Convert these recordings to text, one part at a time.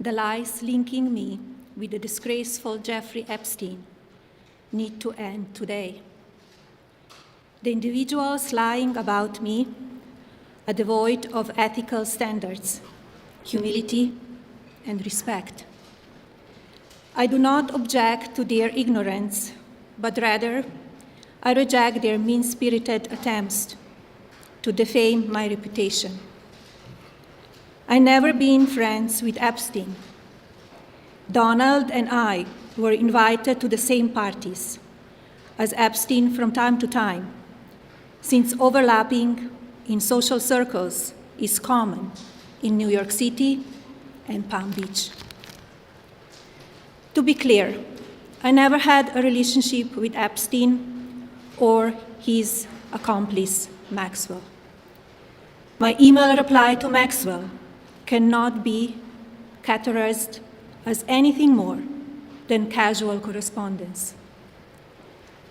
the lies linking me with the disgraceful Jeffrey Epstein need to end today. The individuals lying about me are devoid of ethical standards, humility, and respect. I do not object to their ignorance, but rather I reject their mean-spirited attempts to defame my reputation. I never been friends with Epstein. Donald and I were invited to the same parties as Epstein from time to time, since overlapping in social circles is common in New York City and Palm Beach. To be clear, I never had a relationship with Epstein or his accomplice, Maxwell. My email reply to Maxwell cannot be categorized as anything more than casual correspondence.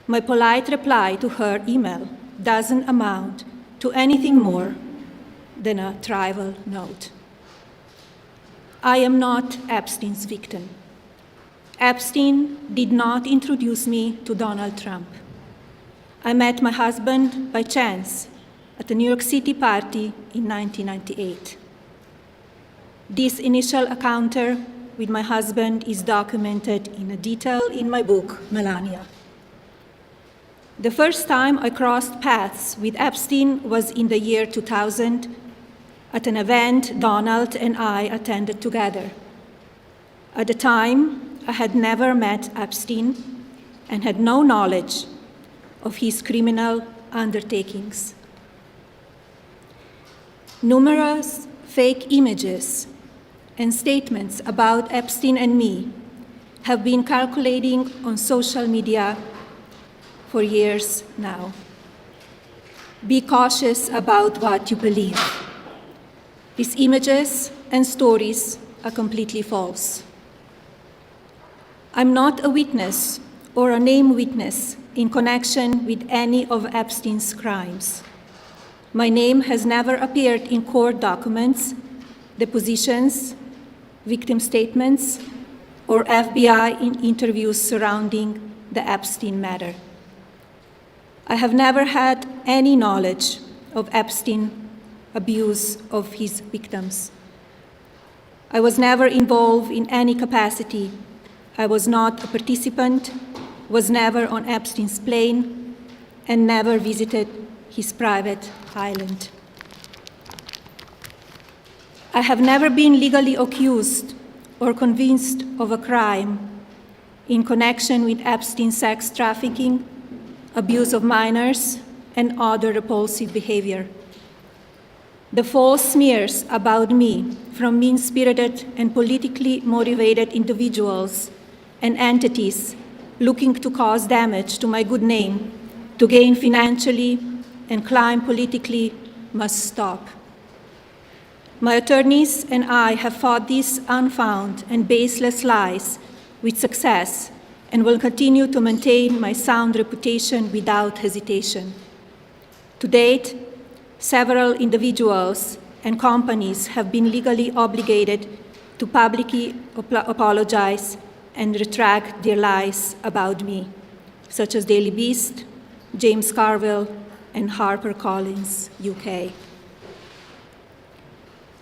My polite reply to her email doesn't amount to anything more than a trivial note. I am not Epstein's victim. Epstein did not introduce me to Donald Trump. I met my husband by chance at a New York City party in 1998. This initial encounter with my husband is documented in detail in my book, Melania. The first time I crossed paths with Epstein was in the year 2000 at an event Donald and I attended together. At the time, I had never met Epstein and had no knowledge of his criminal undertakings. Numerous fake images and statements about Epstein and me have been circulating on social media for years now. Be cautious about what you believe. These images and stories are completely false. I'm not a witness or a named witness in connection with any of Epstein's crimes. My name has never appeared in court documents, depositions, victim statements, or FBI interviews surrounding the Epstein matter. I have never had any knowledge of Epstein's abuse of his victims. I was never involved in any capacity. I was not a participant, was never on Epstein's plane, and never visited his private island. I have never been legally accused or convinced of a crime in connection with Epstein's sex trafficking, abuse of minors, and other repulsive behavior. The false smears about me from mean-spirited and politically motivated individuals and entities looking to cause damage to my good name, to gain financially and climb politically, must stop. My attorneys and I have fought these unfounded and baseless lies with success and will continue to maintain my sound reputation without hesitation. To date, several individuals and companies have been legally obligated to publicly apologize and retract their lies about me, such as Daily Beast, James Carville, and HarperCollins, UK.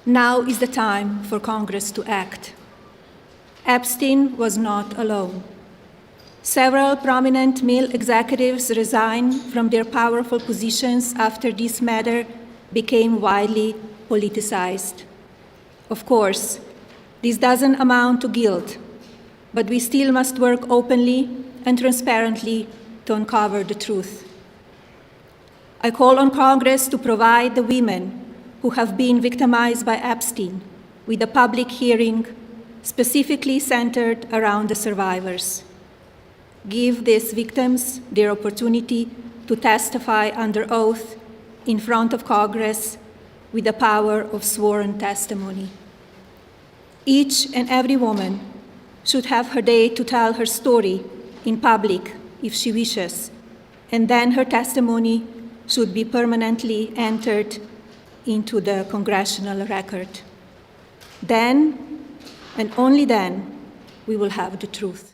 Now is the time for Congress to act. Epstein was not alone. Several prominent male executives resigned from their powerful positions after this matter became widely politicized. Of course, this doesn't amount to guilt, but we still must work openly and transparently to uncover the truth. I call on Congress to provide the women who have been victimized by Epstein with a public hearing specifically centered around the survivors. Give these victims their opportunity to testify under oath in front of Congress with the power of sworn testimony. Each and every woman should have her day to tell her story in public if she wishes, and then her testimony should be permanently entered into the Congressional record. Then, And only then we will have the truth.